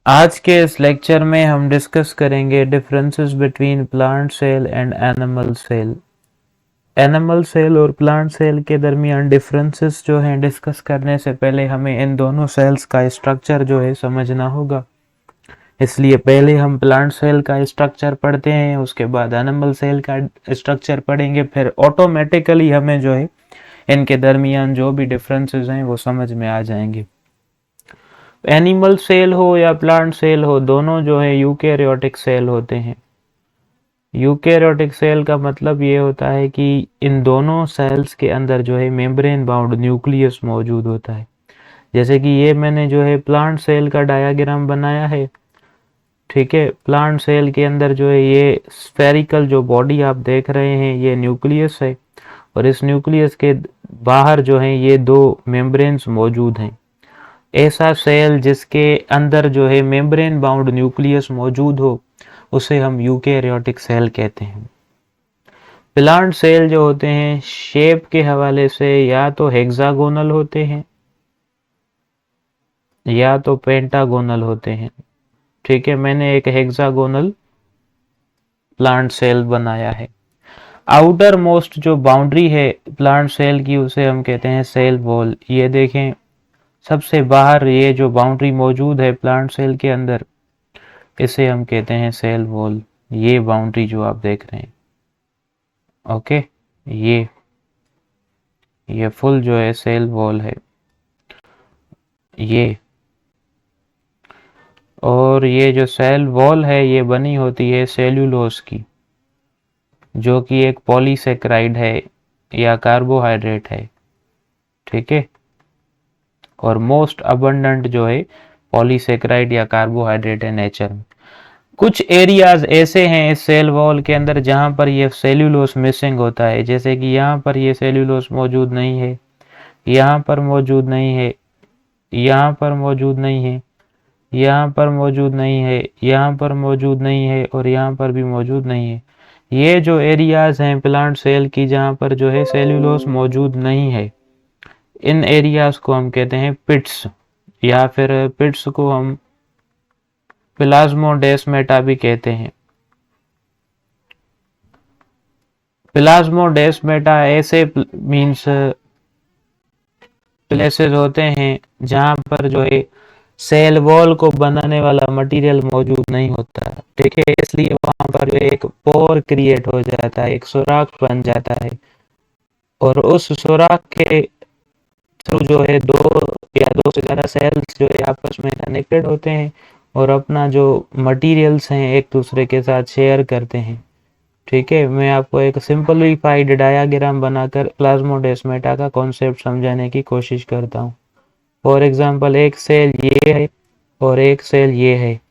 आज के इस लेक्चर में हम डिस्कस करेंगे differences between plant cell and animal cell. Animal cell और प्लांट सेल के दरमियान डिफरेंसेस जो हैं डिस्कस करने से पहले हमें इन दोनों सेल्स का स्ट्रक्चर जो है समझना होगा। इसलिए पहले हम प्लांट सेल का स्ट्रक्चर पढ़ते हैं, उसके बाद एनिमल सेल का स्ट्रक्चर पढ़ेंगे, फिर ऑटोमेटिकली हमें जो है इनके दरमियान जो भी डिफरेंसेस हैं वो समझ में आ जाएंगे। एनिमल सेल हो या प्लांट सेल हो, दोनों जो है यूकेरियोटिक सेल होते हैं। यूकेरियोटिक सेल का मतलब ये होता है कि इन दोनों सेल्स के अंदर जो है मेम्ब्रेन बाउंड न्यूक्लियस मौजूद होता है। जैसे कि ये मैंने जो है प्लांट सेल का डायग्राम बनाया है, ठीक है। प्लांट सेल के अंदर जो है ये स्फेरिकल जो बॉडी आप देख रहे हैं ये न्यूक्लियस है, और इस न्यूक्लियस के बाहर जो है ये दो मेम्ब्रेन्स मौजूद हैं। ऐसा सेल जिसके अंदर जो है मेम्ब्रेन बाउंड न्यूक्लियस मौजूद हो उसे हम यूकेरियोटिक सेल कहते हैं। प्लांट सेल जो होते हैं शेप के हवाले से या तो हेक्सागोनल होते हैं या तो पेंटागोनल होते हैं, ठीक है। मैंने एक हेक्सागोनल प्लांट सेल बनाया है। आउटर मोस्ट जो बाउंड्री है प्लांट सेल की उसे हम कहते हैं सेल वॉल। ये देखें, सबसे बाहर ये जो बाउंड्री मौजूद है प्लांट सेल के अंदर इसे हम कहते हैं सेल वॉल। ये बाउंड्री जो आप देख रहे हैं, ओके, ये फुल जो है सेल वॉल है ये। और ये जो सेल वॉल है ये बनी होती है सेल्यूलोज की, जो कि एक पॉलीसेकेराइड है या कार्बोहाइड्रेट है, ठीक है। और मोस्ट अबंडेंट जो है पॉलीसेकेराइड या कार्बोहाइड्रेट है नेचर में। कुछ एरियाज ऐसे हैं इस सेल वॉल के अंदर जहां पर ये सेल्यूलोज मिसिंग होता है, जैसे कि यहाँ पर ये सेल्यूलोज मौजूद नहीं है, यहाँ पर मौजूद नहीं है, यहाँ पर मौजूद नहीं है, यहाँ पर मौजूद नहीं है, यहाँ पर मौजूद नहीं है, और यहाँ पर भी मौजूद नहीं है। ये जो एरियाज हैं प्लांट सेल की जहाँ पर जो है सेल्यूलोज मौजूद नहीं है, इन एरियाज को हम कहते हैं पिट्स, या फिर पिट्स को हम प्लाज्मोडेस्माटा भी कहते हैं। प्लाज्मोडेस्माटा ऐसे मींस प्लेसेस होते हैं जहां पर जो है सेल वॉल को बनाने वाला मटेरियल मौजूद नहीं होता, ठीक है। इसलिए वहां पर जो एक पोर क्रिएट हो जाता है, एक सुराख बन जाता है, और उस सुराख के थ्रू जो है दो से ज़्यादा सेल्स जो है आपस में कनेक्टेड होते हैं और अपना जो मटेरियल्स हैं एक दूसरे के साथ शेयर करते हैं, ठीक है। मैं आपको एक सिंपलीफाइड डायग्राम बनाकर प्लाज्मोडेस्माटा का कॉन्सेप्ट समझाने की कोशिश करता हूँ। फॉर एग्जांपल एक सेल ये है और एक सेल ये है,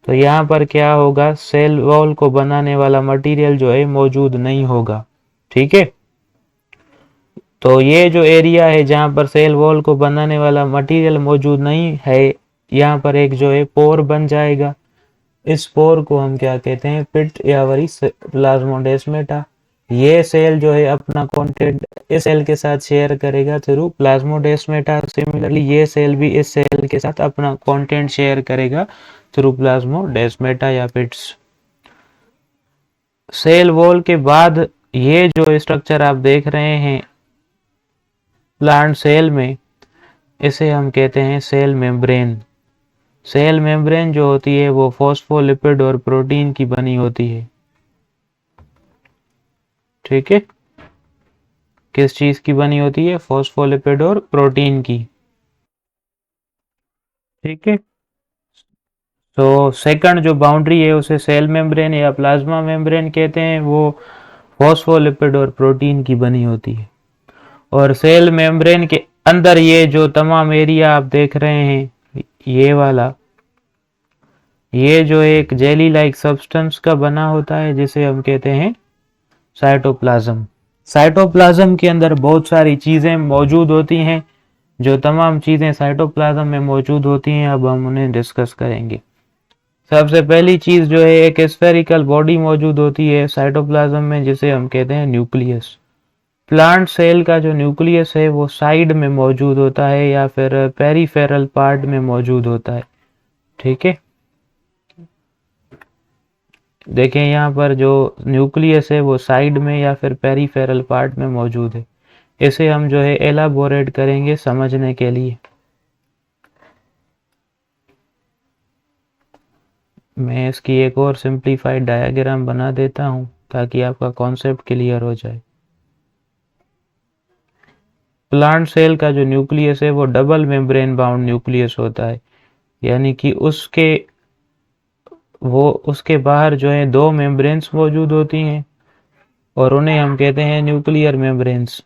तो यहाँ पर क्या होगा, सेल वॉल को बनाने वाला मटेरियल जो है मौजूद नहीं होगा, ठीक है। तो ये जो एरिया है जहाँ पर सेल वॉल को बनाने वाला मटेरियल मौजूद नहीं है, यहाँ पर एक जो है पोर बन जाएगा। इस पोर को हम क्या कहते हैं, पिट या वरी प्लाज्मोडेस्माटा। ये सेल जो है अपना कंटेंट इस सेल के साथ शेयर करेगा थ्रू प्लाज्मोडेस्माटा। सिमिलरली ये सेल भी इस सेल के साथ अपना कंटेंट शेयर करेगा थ्रू प्लाज्मोडेस्माटा या पिट्स। सेल वॉल के बाद ये जो स्ट्रक्चर आप देख रहे हैं प्लांट सेल में, इसे हम कहते हैं सेल मेम्ब्रेन। सेल मेम्ब्रेन जो होती है वो फॉस्फोलिपिड और प्रोटीन की बनी होती है, ठीक है। किस चीज की बनी होती है, फॉस्फोलिपिड और प्रोटीन की, ठीक है। तो सेकंड जो बाउंड्री है उसे सेल मेम्ब्रेन या प्लाज्मा मेम्ब्रेन कहते हैं, वो फॉस्फोलिपिड और प्रोटीन की बनी होती है। और सेल मेम्ब्रेन के अंदर ये जो तमाम एरिया आप देख रहे हैं ये वाला, ये जो एक जेली लाइक सब्सटेंस का बना होता है जिसे हम कहते हैं साइटोप्लाज्म। साइटोप्लाज्म के अंदर बहुत सारी चीजें मौजूद होती हैं, जो तमाम चीजें साइटोप्लाज्म में मौजूद होती हैं अब हम उन्हें डिस्कस करेंगे। सबसे पहली चीज जो है एक स्फेरिकल बॉडी मौजूद होती है साइटोप्लाज्म में जिसे हम कहते हैं न्यूक्लियस। प्लांट सेल का जो न्यूक्लियस है वो साइड में मौजूद होता है या फिर पेरिफेरल पार्ट में मौजूद होता है, ठीक है। देखें यहाँ पर जो न्यूक्लियस है वो साइड में या फिर पेरिफेरल पार्ट में मौजूद है। इसे हम जो है एलाबोरेट करेंगे समझने के लिए। मैं इसकी एक और सिंप्लीफाइड डायग्राम बना देता हूँ ताकि आपका कॉन्सेप्ट क्लियर हो जाए। प्लांट सेल का जो न्यूक्लियस है वो डबल मेम्ब्रेन बाउंड न्यूक्लियस होता है, यानी कि उसके बाहर जो है दो मेम्ब्रेन्स मौजूद होती हैं और उन्हें हम कहते हैं न्यूक्लियर मेम्ब्रेन्स।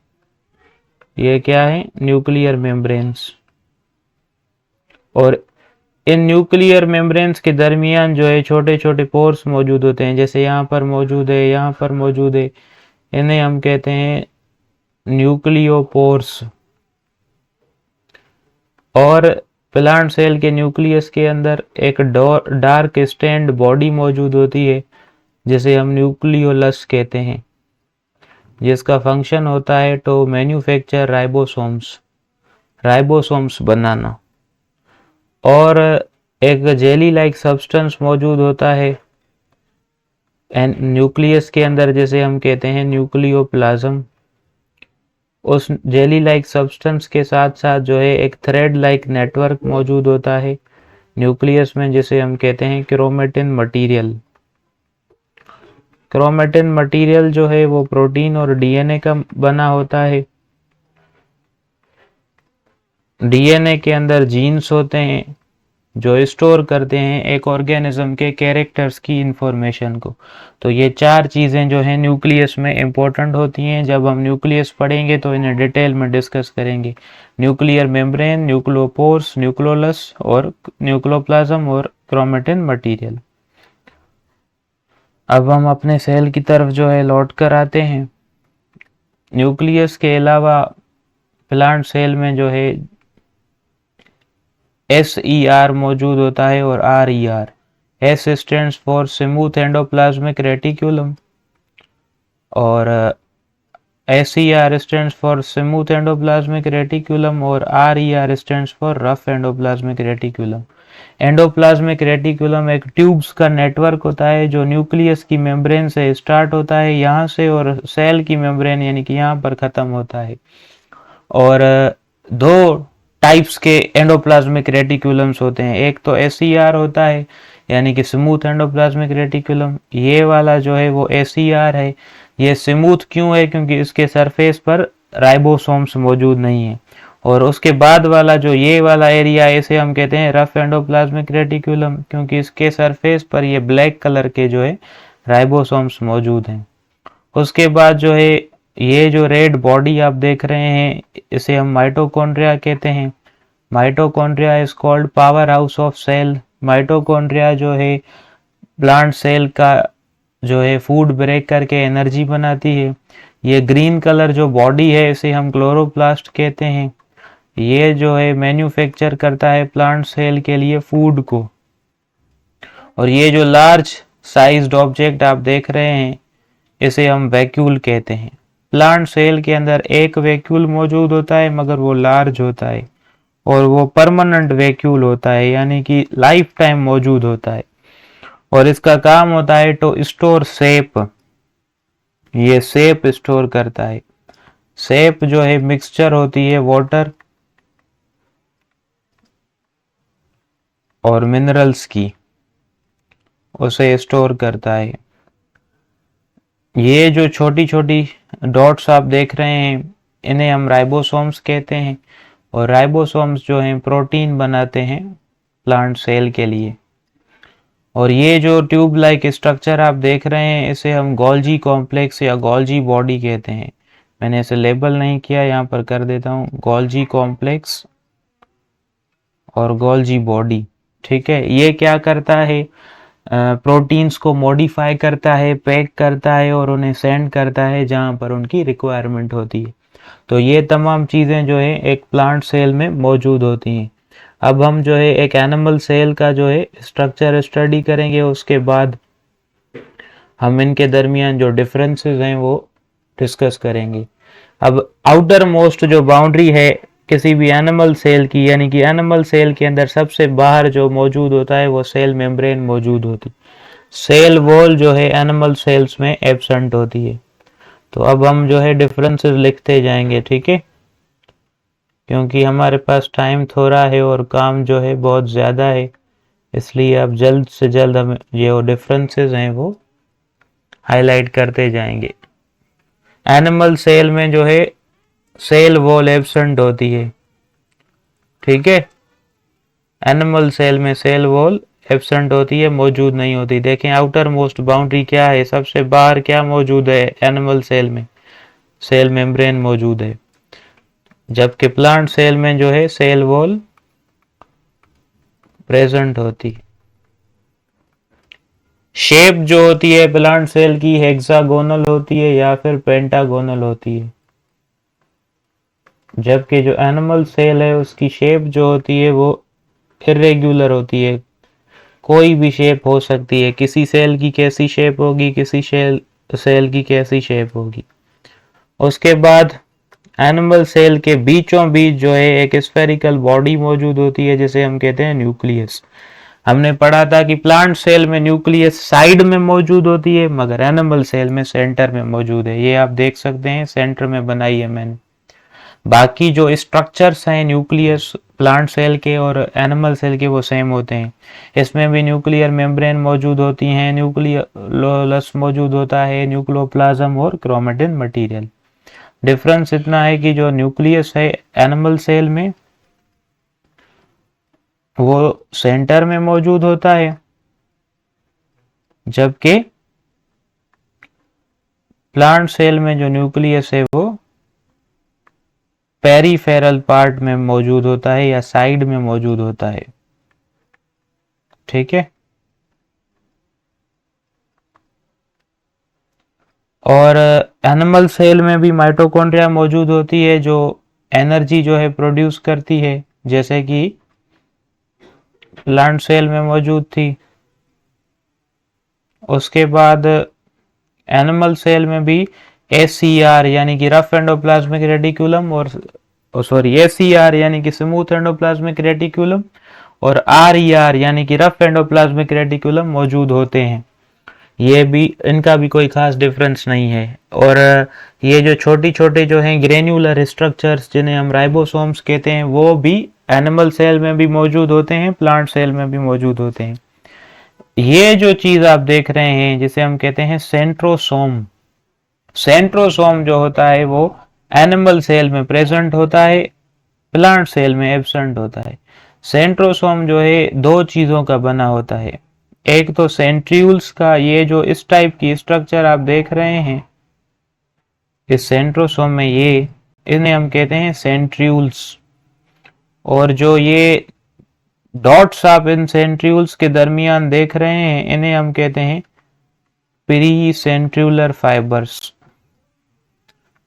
ये क्या है? Nuclear membranes. और इन न्यूक्लियर मेम्ब्रेन्स के दरमियान जो है छोटे छोटे पोर्स मौजूद होते हैं, जैसे यहाँ पर मौजूद है, यहाँ पर मौजूद है। इन्हें हम कहते हैं न्यूक्लियोपोर्स। और प्लांट सेल के न्यूक्लियस के अंदर एक डार्क स्टैंड बॉडी मौजूद होती है जिसे हम न्यूक्लियोलस कहते हैं, जिसका फंक्शन होता है टू मैन्युफैक्चर राइबोसोम्स बनाना। और एक जेली लाइक सब्सटेंस मौजूद होता है न्यूक्लियस के अंदर, जैसे हम कहते हैं न्यूक्लियोप्लाज्म। उस जेली लाइक सब्सटेंस के साथ साथ जो है एक थ्रेड लाइक नेटवर्क मौजूद होता है न्यूक्लियस में, जिसे हम कहते हैं क्रोमेटिन मटेरियल। क्रोमेटिन मटेरियल जो है वो प्रोटीन और डीएनए का बना होता है। डीएनए के अंदर जीन्स होते हैं जो स्टोर करते हैं एक ऑर्गेनिज्म के कैरेक्टर्स की इंफॉर्मेशन को। तो ये चार चीज़ें जो हैं न्यूक्लियस में इम्पोर्टेंट होती हैं। जब हम न्यूक्लियस पढ़ेंगे तो इन्हें डिटेल में डिस्कस करेंगे। न्यूक्लियर मेम्ब्रेन, न्यूक्लियोपोर्स, न्यूक्लियोलस और न्यूक्लियोप्लाज्म और क्रोमेटिन मटेरियल। अब हम अपने सेल की तरफ जो है लौट कर आते हैं। न्यूक्लियस के अलावा प्लांट सेल में जो है SER मौजूद होता है और RER। S stands for smooth endoplasmic reticulum और SER stands for smooth endoplasmic reticulum और RER stands for rough endoplasmic reticulum. Endoplasmic reticulum एक ट्यूब्स का नेटवर्क होता है जो न्यूक्लियस की मेम्ब्रेन से स्टार्ट होता है यहाँ से, और सेल की मेम्ब्रेन यानी कि यहाँ पर ख़त्म होता है। और दो टाइप्स के एंडोप्लाज्मिक रेटिकुलम्स होते हैं। एक तो SER होता है यानी कि स्मूथ एंडोप्लाज्मिक रेटिकुलम। ये वाला जो है वो SER है। ये स्मूथ क्यों है? क्योंकि इसके सरफेस पर राइबोसोम्स मौजूद नहीं है। और उसके बाद वाला जो ये वाला एरिया है इसे हम कहते हैं रफ एंडोप्लाज्मिक रेटिकुलम, क्योंकि इसके सरफेस पर ये ब्लैक कलर के जो है राइबोसोम्स मौजूद हैं। उसके बाद जो है ये जो रेड बॉडी आप देख रहे हैं इसे हम माइटोकॉन्ड्रिया कहते हैं। Mitochondria is called power house of cell. Mitochondria जो है प्लांट सेल का जो है फूड ब्रेक करके एनर्जी बनाती है। ये ग्रीन कलर जो बॉडी है इसे हम क्लोरोप्लास्ट कहते हैं। ये जो है मैन्युफैक्चर करता है प्लांट सेल के लिए फूड को। और ये जो लार्ज साइज्ड ऑब्जेक्ट आप देख रहे हैं इसे हम वैक्यूल कहते हैं। प्लांट सेल के अंदर एक वैक्यूल मौजूद होता है मगर वो लार्ज होता है और वो परमानेंट वैक्यूल होता है, यानी कि लाइफ टाइम मौजूद होता है। और इसका काम होता है टू स्टोर सेप। ये सेप स्टोर करता है। सेप जो है मिक्सचर होती है वाटर और मिनरल्स की, उसे स्टोर करता है। ये जो छोटी छोटी डॉट्स आप देख रहे हैं इन्हें हम राइबोसोम्स कहते हैं। और राइबोसोम्स जो हैं प्रोटीन बनाते हैं प्लांट सेल के लिए। और ये जो ट्यूब लाइक स्ट्रक्चर आप देख रहे हैं इसे हम गोल्जी कॉम्प्लेक्स या गोल्जी बॉडी कहते हैं। मैंने इसे लेबल नहीं किया, यहाँ पर कर देता हूँ, गोल्जी कॉम्प्लेक्स और गोल्जी बॉडी। ठीक है, ये क्या करता है? प्रोटीन्स को मॉडिफाई करता है, पैक करता है और उन्हें सेंड करता है जहाँ पर उनकी रिक्वायरमेंट होती है। तो ये तमाम चीज़ें जो है एक प्लांट सेल में मौजूद होती हैं। अब हम जो है एक एनिमल सेल का जो है स्ट्रक्चर स्टडी करेंगे, उसके बाद हम इनके दरमियान जो डिफरेंसेस हैं वो डिस्कस करेंगे। अब आउटर मोस्ट जो बाउंड्री है किसी भी एनिमल सेल की, यानी कि एनिमल सेल के अंदर सबसे बाहर जो मौजूद होता है वो सेल मेम्ब्रेन मौजूद होती। सेल वॉल जो है एनिमल सेल्स में एब्सेंट होती है। तो अब हम जो है डिफरेंसेस लिखते जाएंगे, ठीक है, क्योंकि हमारे पास टाइम थोड़ा है और काम जो है बहुत ज़्यादा है, इसलिए अब जल्द से जल्द हम ये डिफरेंसेस हैं वो हाईलाइट करते जाएंगे। एनिमल सेल में जो है सेल वॉल एब्सेंट होती है, ठीक है, एनिमल सेल में सेल वॉल एब्सेंट होती है, मौजूद नहीं होती। देखें आउटर मोस्ट बाउंड्री क्या है, सबसे बाहर क्या मौजूद है एनिमल सेल में, सेल मेम्ब्रेन मौजूद है, जबकि प्लांट सेल में जो है सेल वॉल प्रेजेंट होती। शेप जो होती है प्लांट सेल की हेक्सागोनल होती है या फिर पेंटागोनल होती है, जबकि जो एनिमल सेल है उसकी शेप जो होती है वो इरेगुलर होती है, कोई भी शेप हो सकती है, किसी सेल की कैसी शेप होगी, किसी सेल की कैसी शेप होगी। उसके बाद एनिमल सेल के बीचों बीच जो है एक स्फेरिकल बॉडी मौजूद होती है जिसे हम कहते हैं न्यूक्लियस। हमने पढ़ा था कि प्लांट सेल में न्यूक्लियस साइड में मौजूद होती है, मगर एनिमल सेल में सेंटर में मौजूद है। ये आप देख सकते हैं सेंटर में बनाई है मैंने। बाकी जो स्ट्रक्चर्स हैं न्यूक्लियस प्लांट सेल के और एनिमल सेल के वो सेम होते हैं। इसमें भी न्यूक्लियर मेम्ब्रेन मौजूद होती हैं, न्यूक्लियोलस मौजूद होता है, न्यूक्लियोप्लाज्म और क्रोमेटिन मटेरियल। डिफरेंस इतना है कि जो न्यूक्लियस है एनिमल सेल में वो सेंटर में मौजूद होता है, जबकि प्लांट सेल में जो न्यूक्लियस है वो पेरीफेरल पार्ट में मौजूद होता है या साइड में मौजूद होता है, ठीक है। और एनिमल सेल में भी माइटोकॉन्ड्रिया मौजूद होती है जो एनर्जी जो है प्रोड्यूस करती है, जैसे कि प्लांट सेल में मौजूद थी। उसके बाद एनिमल सेल में भी एसीआर यानी कि रफ एंडोप्लाज्मिक रेटिकुलम और एसीआर यानी कि स्मूथ एंडोप्लाज्मिक रेटिकुलम और आरईआर यानी कि रफ एंडोप्लाज्मिक रेटिकुलम मौजूद होते हैं। ये भी इनका भी कोई खास डिफरेंस नहीं है। और ये जो छोटी छोटे जो हैं ग्रेन्युलर स्ट्रक्चर्स जिन्हें हम राइबोसोम्स कहते हैं वो भी एनिमल सेल में भी मौजूद होते हैं, प्लांट सेल में भी मौजूद होते हैं। ये जो चीज आप देख रहे हैं जिसे हम कहते हैं सेंट्रोसोम, सेंट्रोसोम जो होता है वो एनिमल सेल में प्रेजेंट होता है, प्लांट सेल में एब्सेंट होता है। सेंट्रोसोम जो है दो चीजों का बना होता है, एक तो सेंट्रियूल्स का, ये जो इस टाइप की स्ट्रक्चर आप देख रहे हैं इस सेंट्रोसोम में, ये इन्हें हम कहते हैं सेंट्रियूल्स। और जो ये डॉट्स आप इन सेंट्रियूल्स के दरमियान देख रहे हैं इन्हें हम कहते हैं प्री सेंट्रियुलर फाइबर्स।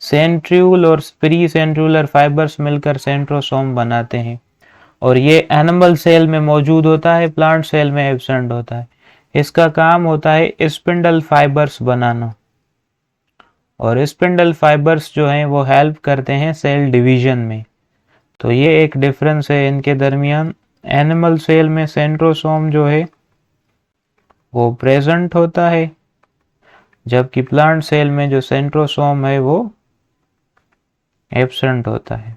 सेंट्रियूल और प्री सेंट्रियुलर फाइबर्स मिलकर सेंट्रोसोम बनाते हैं और ये एनिमल सेल में मौजूद होता है, प्लांट सेल में एब्सेंट होता है। इसका काम होता है स्पिंडल फाइबर्स बनाना, और स्पिंडल फाइबर्स जो हैं वो हेल्प करते हैं सेल डिवीजन में। तो ये एक डिफरेंस है इनके दरमियान। एनिमल सेल में सेंट्रोसोम जो है वो प्रेजेंट होता है, जबकि प्लांट सेल में जो सेंट्रोसोम है वो एब्सेंट होता है।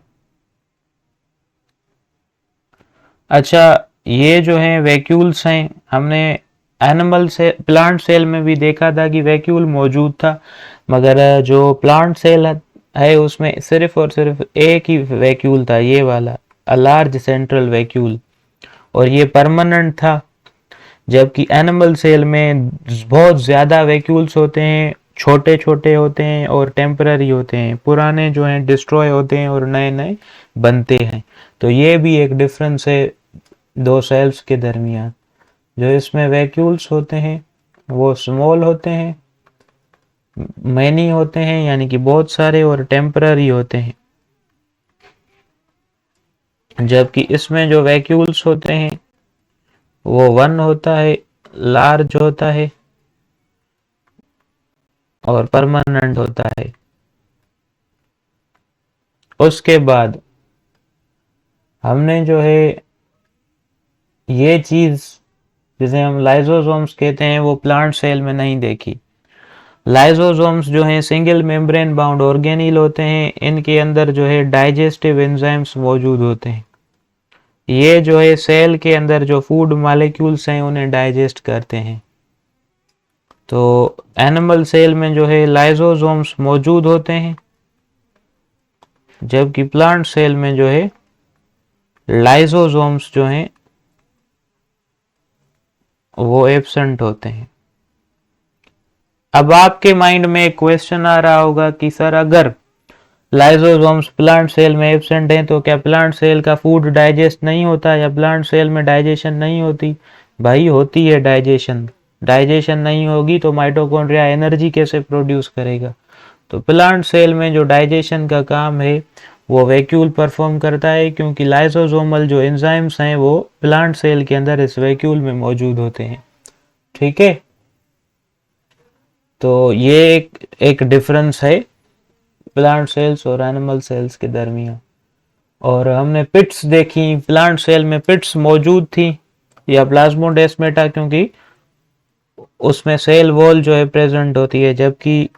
अच्छा, ये जो है वैक्यूल्स हैं, हमने एनिमल से प्लांट सेल में भी देखा था कि वैक्यूल मौजूद था, मगर जो प्लांट सेल है उसमें सिर्फ और सिर्फ एक ही वैक्यूल था, ये वाला अ लार्ज सेंट्रल वैक्यूल, और ये परमानेंट था। जबकि एनिमल सेल में बहुत ज़्यादा वैक्यूल्स होते हैं, छोटे छोटे होते हैं और टेम्पररी होते हैं, पुराने जो हैं डिस्ट्रॉय होते हैं और नए नए बनते हैं। तो ये भी एक डिफरेंस है दो सेल्स के दरमियान। जो इसमें वैक्यूल्स होते हैं वो स्मॉल होते हैं, मैनी होते हैं यानी कि बहुत सारे, और टेम्पररी होते हैं। जबकि इसमें जो वैक्यूल्स होते हैं वो वन होता है, लार्ज होता है और परमानेंट होता है। उसके बाद हमने जो है ये चीज जिसे हम लाइसोसोम्स कहते हैं, वो प्लांट सेल में नहीं देखी। लाइसोसोम्स जो हैं सिंगल मेम्ब्रेन बाउंड ऑर्गेनील होते हैं, इनके अंदर जो है डाइजेस्टिव एंजाइम्स मौजूद होते हैं। ये जो है सेल के अंदर जो फूड मॉलिक्यूल्स हैं उन्हें डाइजेस्ट करते हैं। तो एनिमल सेल में जो है लाइसोसोम्स मौजूद होते हैं, जबकि प्लांट सेल में जो है लाइसोसोम्स जो हैं वो एब्सेंट होते हैं। अब आपके माइंड में एक क्वेश्चन आ रहा होगा कि सर अगर लाइसोसोम्स प्लांट सेल में एब्सेंट हैं तो क्या प्लांट सेल का फूड डाइजेस्ट नहीं होता या प्लांट सेल में डाइजेशन नहीं होती? भाई होती है डाइजेशन। डाइजेशन नहीं होगी तो माइटोकॉन्ड्रिया एनर्जी कैसे प्रोड्यूस करेगा? तो प्लांट सेल में जो डाइजेशन का काम है वो वैक्यूल परफॉर्म करता है, क्योंकि लाइसोसोमल जो एंजाइम्स हैं वो प्लांट सेल के अंदर इस वैक्यूल में मौजूद होते हैं। ठीक है, तो ये एक डिफरेंस है प्लांट सेल्स और एनिमल सेल्स के दरमियान। और हमने पिट्स देखी, प्लांट सेल में पिट्स मौजूद थी या प्लाज्मोडेस्माटा, क्योंकि उसमें सेल वॉल जो है प्रेजेंट होती है, जबकि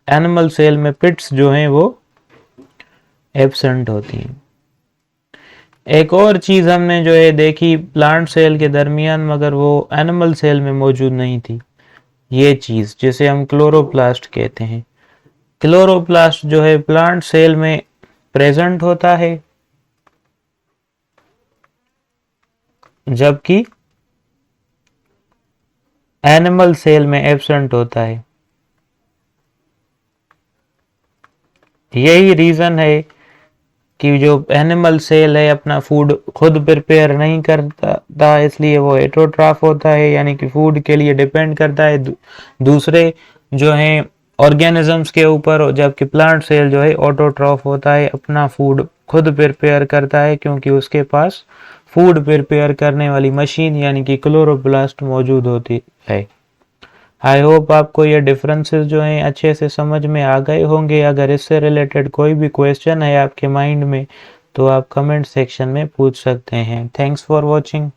एनिमल सेल में पिट्स जो हैं वो एब्सेंट होती हैं। एक और चीज हमने जो है देखी प्लांट सेल के दरमियान, मगर वो एनिमल सेल में मौजूद नहीं थी, ये चीज जिसे हम क्लोरोप्लास्ट कहते हैं। क्लोरोप्लास्ट जो है प्लांट सेल में प्रेजेंट होता है, जबकि एनिमल सेल में एब्सेंट होता है। यही रीजन है कि जो एनिमल सेल है अपना फूड खुद प्रिपेयर नहीं करता, इसलिए वो हेटेरोट्रॉफ होता है, यानी कि फूड के लिए डिपेंड करता है दूसरे जो हैं ऑर्गेनिजम्स के ऊपर, जबकि प्लांट सेल जो है ऑटोट्रॉफ होता है, अपना फूड खुद प्रिपेयर करता है, क्योंकि उसके पास फूड प्रिपेयर करने वाली मशीन यानी कि क्लोरोप्लास्ट मौजूद होती है। आई होप आपको ये डिफरेंसेस जो हैं अच्छे से समझ में आ गए होंगे। अगर इससे रिलेटेड कोई भी क्वेश्चन है आपके माइंड में तो आप कमेंट सेक्शन में पूछ सकते हैं। Thanks for watching.